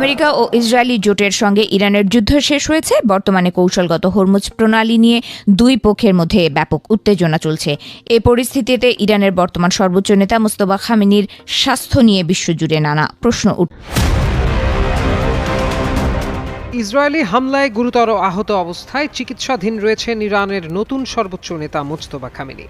America ও Israeli জোটের সঙ্গে ইরানের যুদ্ধ শেষ হয়েছে। বর্তমানে কৌশলগত হরমুজ প্রণালী নিয়ে দুই পক্ষের মধ্যে ব্যাপক উত্তেজনা চলছে। এ পরিস্থিতিতে ইরানের বর্তমান সর্বোচ্চ নেতা মোস্তফা খামেনির স্বাস্থ্য নিয়ে বিশ্বজুড়ে নানা প্রশ্ন ইসরায়েলি হামলায় গুরুতর আহত অবস্থায় চিকিৎসাধীন রয়েছেন ইরানের নতুন সর্বোচ্চ নেতা মোস্তফা খামেনি।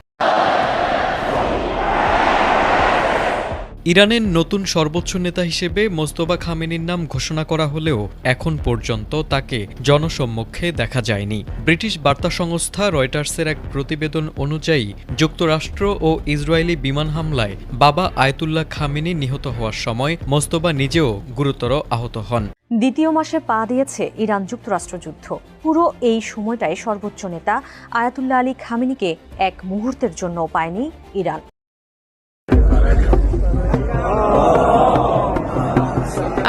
ইরানের নতুন সর্বোচ্চ নেতা হিসেবে মোস্তফা খামেনির নাম ঘোষণা করা হলেও এখন পর্যন্ত তাকে জনসম্মুখে দেখা যায়নি। ব্রিটিশ বার্তা সংস্থা রয়টার্সের এক প্রতিবেদন অনুযায়ী যুক্তরাষ্ট্র ও ইসরায়েলি বিমান হামলায় বাবা আয়াতুল্লাহ খামেনি নিহত হওয়ার সময় মোস্তফা নিজেও গুরুতর আহত হন। দ্বিতীয় মাসে পা দিয়েছে ইরান যুক্তরাষ্ট্র যুদ্ধ। পুরো এই সময়টায় সর্বোচ্চ নেতা আয়াতুল্লাহ আলী খামেনিকে এক মুহূর্তের জন্য পায়নি ইরান।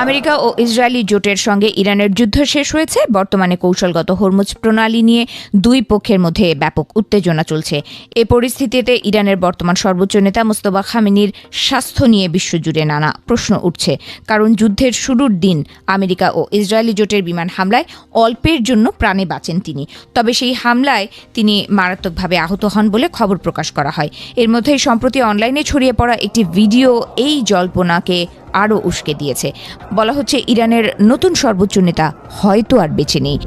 আমেরিকা ও ইসরায়েলি জোটের সঙ্গে ইরানের যুদ্ধ শেষ হয়েছে। বর্তমানে কৌশলগত হরমুজ প্রণালী নিয়ে দুই পক্ষের মধ্যে ব্যাপক উত্তেজনা চলছে। এ পরিস্থিতিতে ইরানের বর্তমান সর্বোচ্চ নেতা মোস্তফা খামেনির স্বাস্থ্য নিয়ে বিশ্বজুড়ে নানা প্রশ্ন উঠছে। কারণ যুদ্ধের শুরুর দিন আমেরিকা ও ইসরায়েলি জোটের বিমান হামলায় অল্পের জন্য প্রাণে বাঁচেন তিনি। তবে সেই হামলায় তিনি মারাত্মকভাবে আহত হন বলে খবর প্রকাশ করা হয়। এর মধ্যেই সম্প্রতি অনলাইনে ছড়িয়ে পড়া একটি ভিডিও এই জল্পনাকে আরও উস্কে দিয়েছে। বলা হচ্ছে ইরানের নতুন সর্বোচ্চ নেতা হয়তো আর বেঁচে নেই।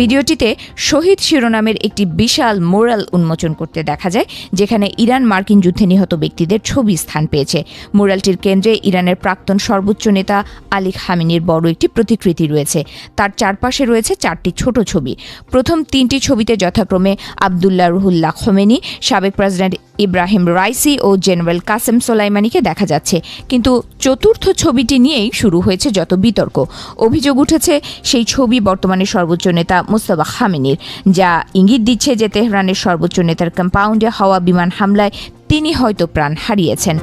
ভিডিওটিতে শহীদ শিরোনামের একটি বিশাল মোরাল উন্মোচন করতে দেখা যায়, যেখানে ইরান মার্কিন যুদ্ধে নিহত ব্যক্তিদের ছবি স্থান পেয়েছে। মোরালটির কেন্দ্রে ইরানের প্রাক্তন সর্বোচ্চ নেতা আলী খামেনির বড় একটি প্রতিকৃতি রয়েছে। তার চারপাশে রয়েছে চারটি ছোট ছবি। প্রথম তিনটি ছবিতে যথাক্রমে আবদুল্লাহ রুহুল্লাহ খোমেনি, সাবেক প্রেসিডেন্ট ইব্রাহিম রাইসি ও জেনারেল কাসেম সোলাইমানিকে দেখা যাচ্ছে। কিন্তু চতুর্থ ছবিটি নিয়েই শুরু হয়েছে যত বিতর্ক। অভিযোগ উঠেছে সেই ছবি বর্তমানে সর্বোচ্চ নেতা মোস্তফা খামেনির, যা ইঙ্গিত দিচ্ছে যে তেহরানের সর্বোচ্চ নেতার কম্পাউন্ডে হওয়া বিমান হামলায় তিনি হয়তো প্রাণ হারিয়েছেন।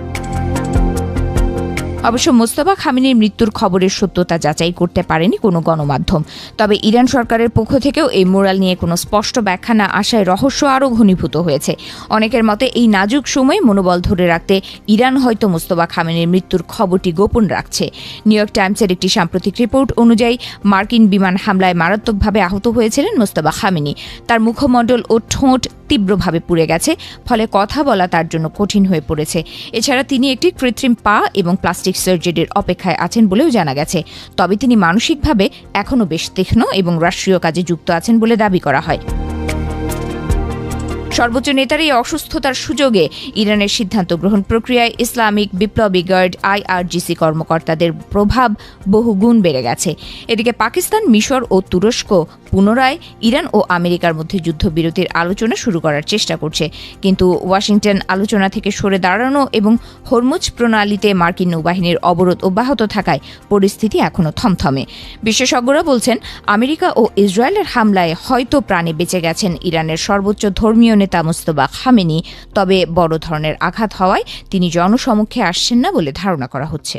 অবশ্য মোস্তফা খামেনির মৃত্যুর খবরের সত্যতা যাচাই করতে পারেনি কোনো গণমাধ্যম। তবে ইরান সরকারের পক্ষ থেকেও এই মোরাল নিয়ে কোনো স্পষ্ট ব্যাখ্যা না আসায় রহস্য আরও ঘনীভূত হয়েছে। অনেকের মতে এই নাজুক সময়ে মনোবল ধরে রাখতে ইরান হয়তো মোস্তফা খামেনির মৃত্যুর খবরটি গোপন রাখছে। নিউ ইয়র্ক টাইমসের একটি সাম্প্রতিক রিপোর্ট অনুযায়ী মার্কিন বিমান হামলায় মারাত্মকভাবে আহত হয়েছিলেন মোস্তফা খামেনি। তার মুখমণ্ডল ও ঠোঁট তীব্রভাবে পুড়ে গেছে, ফলে কথা বলা তার জন্য কঠিন হয়ে পড়েছে। এছাড়া তিনি একটি কৃত্রিম পা এবং প্লাস্টিক সার্জারির অপেক্ষায় আছেন বলেও জানা গেছে। তবে তিনি মানসিকভাবে এখনও বেশ তীক্ষ্ণ এবং রাষ্ট্রীয় কাজে যুক্ত আছেন বলে দাবি করা হয়। সর্বোচ্চ নেতার এই অসুস্থতার সুযোগে ইরানের সিদ্ধান্ত গ্রহণ প্রক্রিয়ায় ইসলামিক বিপ্লবী গার্ড IRGC কর্মকর্তাদের প্রভাব বহুগুণ বেড়ে গেছে। এদিকে পাকিস্তান, মিশর ও তুরস্ক পুনরায় ইরান ও আমেরিকার মধ্যে যুদ্ধবিরতির আলোচনা শুরু করার চেষ্টা করছে। কিন্তু ওয়াশিংটন আলোচনা থেকে সরে দাঁড়ানো এবং হরমুজ প্রণালীতে মার্কিন নৌবাহিনীর অবরোধ অব্যাহত থাকায় পরিস্থিতি এখনও থমথমে। বিশেষজ্ঞরা বলছেন, আমেরিকা ও ইসরায়েলের হামলায় হয়তো প্রাণে বেঁচে গেছেন ইরানের সর্বোচ্চ ধর্মীয় নেতা মোস্তফা খামেনি। তবে বড় ধরনের আঘাত হওয়ায় তিনি জনসমক্ষে আসছেন না বলে ধারণা করা হচ্ছে।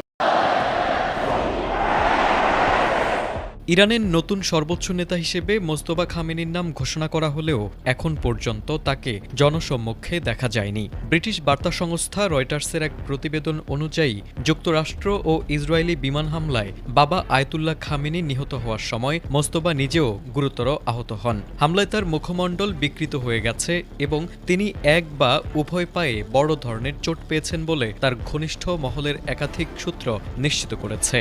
ইরানের নতুন সর্বোচ্চ নেতা হিসেবে মোস্তফা খামেনির নাম ঘোষণা করা হলেও এখন পর্যন্ত তাকে জনসম্মুখে দেখা যায়নি। ব্রিটিশ বার্তা সংস্থা রয়টার্সের এক প্রতিবেদন অনুযায়ী যুক্তরাষ্ট্র ও ইসরায়েলি বিমান হামলায় বাবা আয়াতুল্লাহ খামেনি নিহত হওয়ার সময় মোস্তফা নিজেও গুরুতর আহত হন। হামলায় তার মুখমণ্ডল বিকৃত হয়ে গেছে এবং তিনি এক বা উভয় পায়ে বড় ধরনের চোট পেয়েছেন বলে তার ঘনিষ্ঠ মহলের একাধিক সূত্র নিশ্চিত করেছে।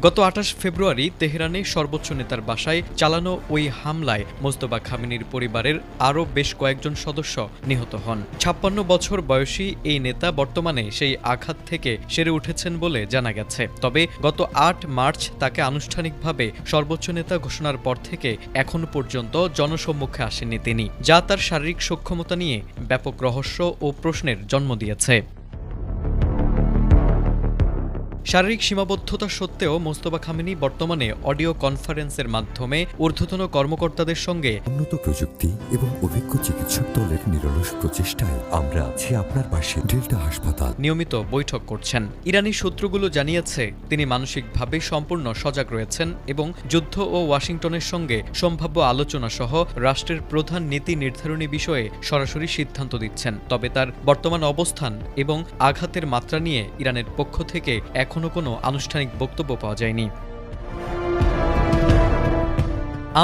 গত 28 ফেব্রুয়ারি তেহরানে সর্বোচ্চ নেতার বাসায় চালানো ওই হামলায় মোস্তফা খামেনির পরিবারের আরও বেশ কয়েকজন সদস্য নিহত হন। 56 বছর বয়সী এই নেতা বর্তমানে সেই আঘাত থেকে সেরে উঠেছেন বলে জানা গেছে। তবে গত 8 মার্চ তাকে আনুষ্ঠানিকভাবে সর্বোচ্চ নেতা ঘোষণার পর থেকে এখনো পর্যন্ত জনসম্মুখে আসেননি তিনি, যা তার শারীরিক সক্ষমতা নিয়ে ব্যাপক রহস্য ও প্রশ্নের জন্ম দিয়েছে। শারীরিক সীমাবদ্ধতা সত্ত্বেও মোস্তফা খামেনি বর্তমানে অডিও কনফারেন্সের মাধ্যমে ঊর্ধ্বতন কর্মকর্তাদের সঙ্গে উন্নত প্রযুক্তি এবং অভিজ্ঞ চিকিৎসক দলের নিরলস প্রচেষ্টায় আমরা আছি আপনার পাশে। ডেল্টা হাসপাতাল নিয়মিত বৈঠক করছেন। ইরানি সূত্রগুলো জানিয়েছে তিনি মানসিকভাবে সম্পূর্ণ সজাগ রয়েছেন এবং যুদ্ধ ও ওয়াশিংটনের সঙ্গে সম্ভাব্য আলোচনা সহ রাষ্ট্রের প্রধান নীতি নির্ধারণী বিষয়ে সরাসরি সিদ্ধান্ত দিচ্ছেন। তবে তার বর্তমান অবস্থান এবং আঘাতের মাত্রা নিয়ে ইরানের পক্ষ থেকে এখনও কোনো আনুষ্ঠানিক বক্তব্য পাওয়া যায়নি।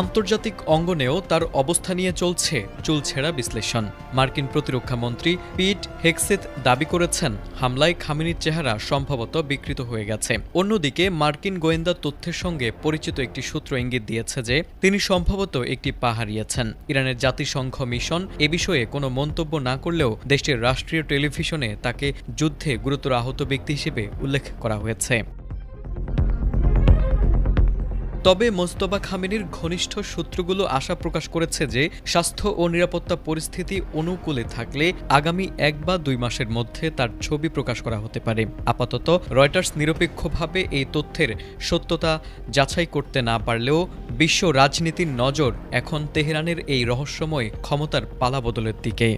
আন্তর্জাতিক অঙ্গনেও তার অবস্থা নিয়ে চলছে চুলছেড়া বিশ্লেষণ। মার্কিন প্রতিরক্ষা মন্ত্রী পিট হেগসেথ দাবি করেছেন হামলায় খামেনির চেহারা সম্ভবত বিকৃত হয়ে গেছে। অন্যদিকে মার্কিন গোয়েন্দা তথ্যের সঙ্গে পরিচিত একটি সূত্র ইঙ্গিত দিয়েছে যে তিনি সম্ভবত একটি পা হারিয়েছেন। ইরানের জাতিসংঘ মিশন এ বিষয়ে কোনো মন্তব্য না করলেও দেশটির রাষ্ট্রীয় টেলিভিশনে তাকে যুদ্ধে গুরুতর আহত ব্যক্তি হিসেবে উল্লেখ করা হয়েছে। তবে মোস্তফা খামেনির ঘনিষ্ঠ সূত্রগুলো আশা প্রকাশ করেছে যে স্বাস্থ্য ও নিরাপত্তা পরিস্থিতি অনুকূলে থাকলে আগামী 1 বা 2 মাসের মধ্যে তার ছবি প্রকাশ করা হতে পারে। আপাতত রয়টার্স নিরপেক্ষভাবে এই তথ্যের সত্যতা যাচাই করতে না পারলেও বিশ্ব রাজনীতির নজর এখন তেহরানের এই রহস্যময় ক্ষমতার পালাবদলের দিকে।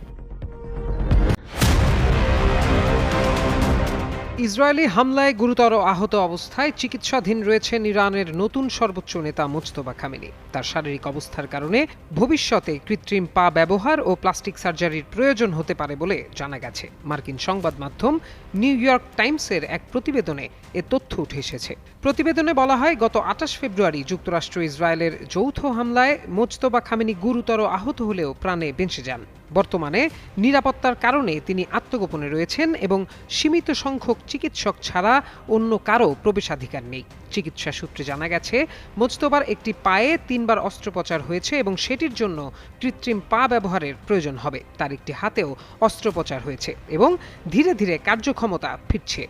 ইসরায়েলি হামলায় গুরুতর আহত অবস্থায় চিকিৎসাধীন রয়েছেন ইরানের নতুন সর্বোচ্চ নেতা মোজতবা খামেনি। তার শারীরিক অবস্থার কারণে ভবিষ্যতে কৃত্রিম পা ব্যবহার ও প্লাস্টিক সার্জারির প্রয়োজন হতে পারে বলে জানা গেছে। মার্কিন সংবাদ মাধ্যম নিউ ইয়র্ক টাইমসের এক প্রতিবেদনে এ তথ্য উঠে এসেছে। প্রতিবেদনে বলা হয়, গত 28 ফেব্রুয়ারি যুক্তরাষ্ট্র ইসরায়েলের যৌথ হামলায় মোজতবা খামেনি গুরুতর আহত হলেও প্রাণে বেঁচে যান। বর্তমানে নিরাপত্তার কারণে তিনি আত্মগোপনে রয়েছেন এবং সীমিত সংখ্যক চিকিৎসক ছাড়া অন্য কারও প্রবেশাধিকার নেই। চিকিৎসা সূত্রে জানা গেছে, মোজতবার একটি পায়ে 3 বার অস্ত্রোপচার হয়েছে এবং সেটির জন্য কৃত্রিম পা ব্যবহারের প্রয়োজন হবে। তার একটি হাতেও অস্ত্রোপচার হয়েছে এবং ধীরে ধীরে কার্যক্ষমতা ফিরছে।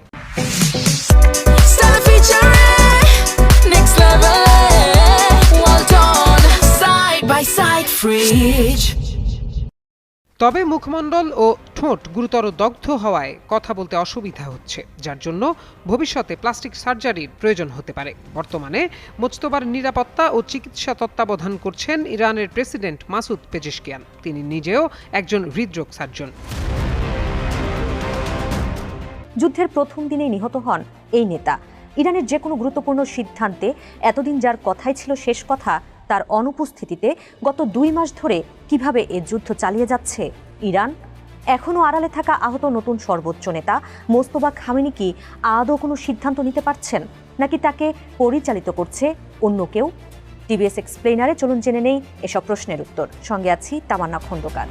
তবে মুখমণ্ডল ও ঠোঁট গুরুতর দগ্ধ হওয়ায় কথা বলতে অসুবিধা হচ্ছে, যার জন্য ভবিষ্যতে প্লাস্টিক সার্জারির প্রয়োজন হতে পারে। বর্তমানে মোজতবার নিরাপত্তা ও চিকিৎসা তত্ত্বাবধান করছেন ইরানের প্রেসিডেন্ট মাসুদ পেজেশকিয়ান। তিনি নিজেও একজন হৃদরোগ সার্জন। যুদ্ধের প্রথম দিনেই নিহত হন এই নেতা। ইরানের যে কোনো গুরুত্বপূর্ণ সিদ্ধান্তে এতদিন যার কথাই ছিল শেষ কথা, তার অনুপস্থিতিতে গত 2 মাস ধরে কিভাবে এ যুদ্ধ চালিয়ে যাচ্ছে ইরান? এখনও আড়ালে থাকা আহত নতুন সর্বোচ্চ নেতা মোস্তফা খামেনি কি আদৌ কোনো সিদ্ধান্ত নিতে পারছেন, নাকি তাকে পরিচালিত করছে অন্য কেউ? টিভিএস এক্সপ্লেইনারে চলুন জেনে নেই এসব প্রশ্নের উত্তর। সঙ্গে আছি তামান্না খন্দকার।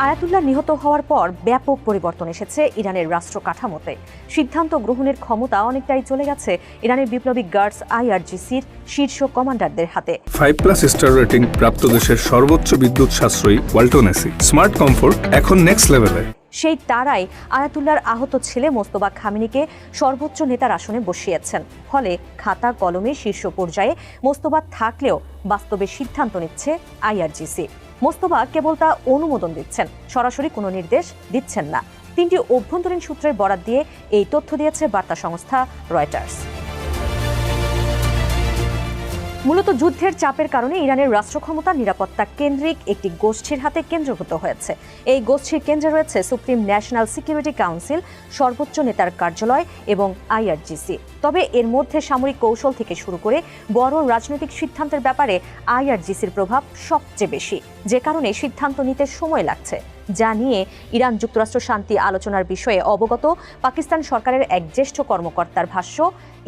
আয়াতুল্লাহ নিহত হওয়ার পর ব্যাপক পরিবর্তন এসেছে ইরানের রাষ্ট্র কাঠামোতে। সিদ্ধান্ত গ্রহণের ক্ষমতা অনেকটাই চলে গেছে ইরানের বিপ্লবী গার্ডস আইআরজিসির শীর্ষ কমান্ডারদের হাতে। 5+ স্টার রেটিং প্রাপ্ত দেশের সর্বোচ্চ বিদ্যুৎ সাশ্রয়ী ওয়ালটন এসি স্মার্ট কমফোর্ট এখন নেক্সট লেভেলে। সেই তারাই আয়াতুল্লাহর আহত ছেলে মোস্তফা খামেনিকে সর্বোচ্চ নেতার আসনে বসিয়েছেন। ফলে খাতা কলমে শীর্ষ পর্যায়ে মোস্তফা থাকলেও বাস্তবে সিদ্ধান্ত নিচ্ছে আইআরজিসি। মোস্তফা কেবল তা অনুমোদন দিচ্ছেন, সরাসরি কোনো নির্দেশ দিচ্ছেন না। 3টি অভ্যন্তরীণ সূত্রের বরাত দিয়ে এই তথ্য দিয়েছে বার্তা সংস্থা রয়টার্স। মূলত যুদ্ধের চাপের কারণে ইরানের রাষ্ট্র ক্ষমতা নিরাপত্তা কেন্দ্রিক একটি গোষ্ঠীর হাতে কেন্দ্রীভূত হয়েছে। এই গোষ্ঠীর কেন্দ্রে রয়েছে সুপ্রিম ন্যাশনাল সিকিউরিটি কাউন্সিল, সর্বোচ্চ নেতার কার্যালয় এবং আইআরজিসি। তবে এর মধ্যে সামরিক কৌশল থেকে শুরু করে বড় রাজনৈতিক সিদ্ধান্তের ব্যাপারে আইআরজিসির প্রভাব সবচেয়ে বেশি, যে কারণে সিদ্ধান্ত নিতে সময় লাগছে। যা নিয়ে ইরান যুক্তরাষ্ট্র শান্তি আলোচনার বিষয়ে অবগত পাকিস্তান সরকারের এক জ্যেষ্ঠ কর্মকর্তার ভাষ্য,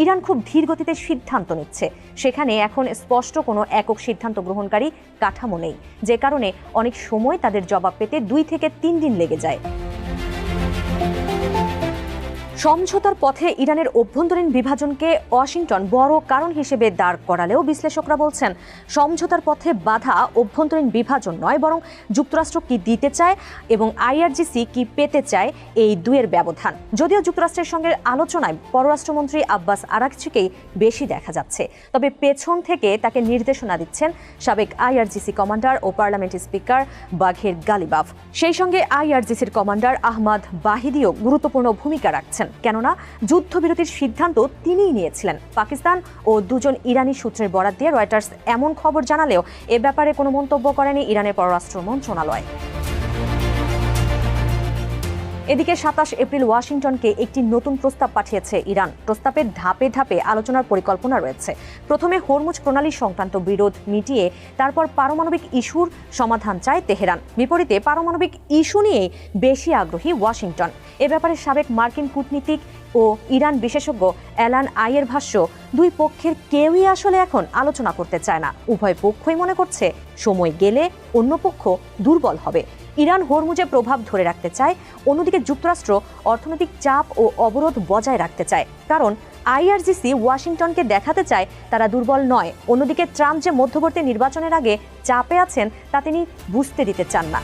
ইরান খুব ধীর গতিতে সিদ্ধান্ত নিচ্ছে। সেখানে এখন স্পষ্ট কোনো একক সিদ্ধান্ত গ্রহণকারী কাঠামো নেই, যে কারণে অনেক সময় তাদের জবাব পেতে 2 থেকে 3 দিন লেগে যায়। সমঝোতার পথে ইরানের অভ্যন্তরীণ বিভাজনকে ওয়াশিংটন বড় কারণ হিসেবে দাঁড় করালেও বিশ্লেষকরা বলছেন সমঝোতার পথে বাধা অভ্যন্তরীণ বিভাজন নয়, বরং যুক্তরাষ্ট্র কি দিতে চায় এবং আইআরজিসি কি পেতে চায় এই দুয়ের ব্যবধান। যদিও যুক্তরাষ্ট্রের সঙ্গে আলোচনায় পররাষ্ট্রমন্ত্রী আব্বাস আরাকচিকেই বেশি দেখা যাচ্ছে, তবে পেছন থেকে তাকে নির্দেশনা দিচ্ছেন সাবেক আইআরজিসি কমান্ডার ও পার্লামেন্ট স্পিকার বাঘের গালিবাফ। সেই সঙ্গে আইআরজিসির কমান্ডার আহমাদ বাহিদিও গুরুত্বপূর্ণ ভূমিকা রাখছেন, কেননা যুদ্ধবিরতির সিদ্ধান্ত তিনিই নিয়েছিলেন। পাকিস্তান ও দুজন ইরানি সূত্রের বরাত দিয়ে রয়টার্স এমন খবর জানালেও এ ব্যাপারে কোনো মন্তব্য করেনি ইরানের পররাষ্ট্র মন্ত্রণালয়। এদিকে ২৭ এপ্রিল ওয়াশিংটনকে একটি নতুন প্রস্তাব পাঠিয়েছে ইরান। প্রস্তাবের ধাপে ধাপে আলোচনার পরিকল্পনা রয়েছে। প্রথমে হরমুজ প্রণালী সংক্রান্ত বিরোধ মিটিয়ে তারপর পারমাণবিক ইস্যুর সমাধান চায় তেহরান। বিপরীতে পারমাণবিক ইস্যু নিয়ে বেশি আগ্রহী ওয়াশিংটন। এ ব্যাপারে সাবেক মার্কিন কূটনীতিক ও ইরান বিশেষজ্ঞ অ্যালান আইয়ের ভাষ্য, দুই পক্ষের কেউই আসলে এখন আলোচনা করতে চায় না। উভয় পক্ষই মনে করছে সময় গেলে অন্য পক্ষ দুর্বল হবে। ইরান হরমুজে প্রভাব ধরে রাখতে চায়, অন্যদিকে যুক্তরাষ্ট্র অর্থনৈতিক চাপ ও অবরোধ বজায় রাখতে চায়, কারণ আইআরজিসি ওয়াশিংটনকে দেখাতে চায় তারা দুর্বল নয়। অন্যদিকে ট্রাম্প যে মধ্যবর্তী নির্বাচনের আগে চাপে আছেন তা তিনি বুঝতে দিতে চান না।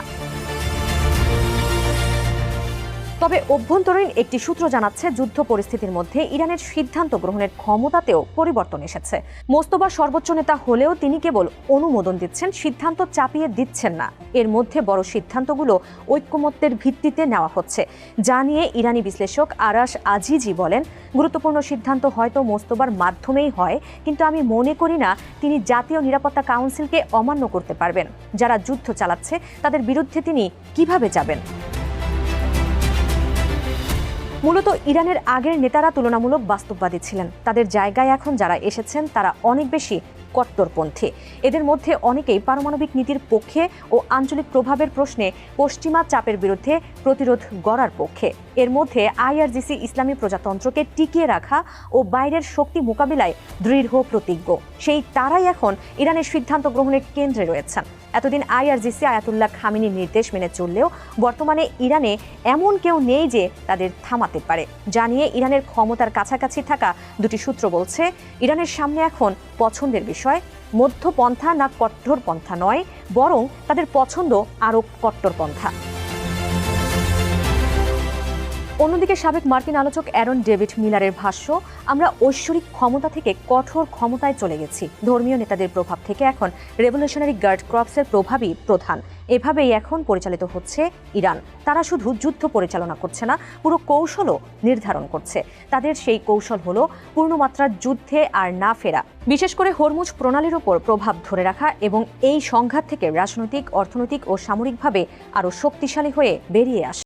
তবে অভ্যন্তরীণ একটি সূত্র জানাচ্ছে, যুদ্ধ পরিস্থিতির মধ্যে ইরানের সিদ্ধান্ত গ্রহণের ক্ষমতাতেও পরিবর্তন এসেছে। মোস্তফা সর্বোচ্চ নেতা হলেও তিনি কেবল অনুমোদন দিচ্ছেন, সিদ্ধান্ত চাপিয়ে দিচ্ছেন না। এর মধ্যে বড় সিদ্ধান্তগুলো ঐক্যমত্যের ভিত্তিতে নেওয়া হচ্ছে, যা নিয়ে ইরানি বিশ্লেষক আরাশ আজিজি বলেন, গুরুত্বপূর্ণ সিদ্ধান্ত হয়তো মোস্তফার মাধ্যমেই হয়, কিন্তু আমি মনে করি না তিনি জাতীয় নিরাপত্তা কাউন্সিলকে অমান্য করতে পারবেন। যারা যুদ্ধ চালাচ্ছে তাদের বিরুদ্ধে তিনি কিভাবে যাবেন? মূলত ইরানের আগের নেতারা তুলনামূলক বাস্তববাদী ছিলেন। তাদের জায়গায় এখন যারা এসেছেন তারা অনেক বেশি কট্টরপন্থী। এদের মধ্যে অনেকেই পারমাণবিক নীতির পক্ষে ও আঞ্চলিক প্রভাবের প্রশ্নে পশ্চিমা চাপের বিরুদ্ধে প্রতিরোধ গড়ার পক্ষে। এর মধ্যে আইআরজিসি ইসলামী প্রজাতন্ত্রকে টিকিয়ে রাখা ও বাইরের শক্তি মোকাবিলায় দৃঢ় প্রতিজ্ঞ। সেই তারাই এখন ইরানের সিদ্ধান্ত গ্রহণের কেন্দ্রে রয়েছেন। এতদিন আইআরজিসি আয়াতুল্লাহ খামেনির নির্দেশ মেনে চললেও বর্তমানে ইরানে এমন কেউ নেই যে তাদের থামাতে পারে। জানিয়ে ইরানের ক্ষমতার কাছাকাছি থাকা দুটি সূত্র বলছে, ইরানের সামনে এখন পছন্দের বিষয় মধ্যপন্থা না কট্টরপন্থা নয়, বরং তাদের পছন্দ আরও কট্টরপন্থা। অন্যদিকে সাবেক মার্কিন আলোচক অ্যারন ডেভিড মিলারের ভাষ্য, আমরা ঐশ্বরিক ক্ষমতা থেকে কঠোর ক্ষমতায় চলে গেছি। ধর্মীয় নেতাদের প্রভাব থেকে এখন রেভলিউশনারি গার্ড ক্রপসের প্রভাবই প্রধান। এভাবেই এখন পরিচালিত হচ্ছে ইরান। তারা শুধু যুদ্ধ পরিচালনা করছে না, পুরো কৌশলও নির্ধারণ করছে। তাদের সেই কৌশল হলো পূর্ণমাত্রার যুদ্ধে আর না ফেরা, বিশেষ করে হরমুজ প্রণালীর ওপর প্রভাব ধরে রাখা এবং এই সংঘাত থেকে রাজনৈতিক, অর্থনৈতিক ও সামরিকভাবে আরও শক্তিশালী হয়ে বেরিয়ে আসা।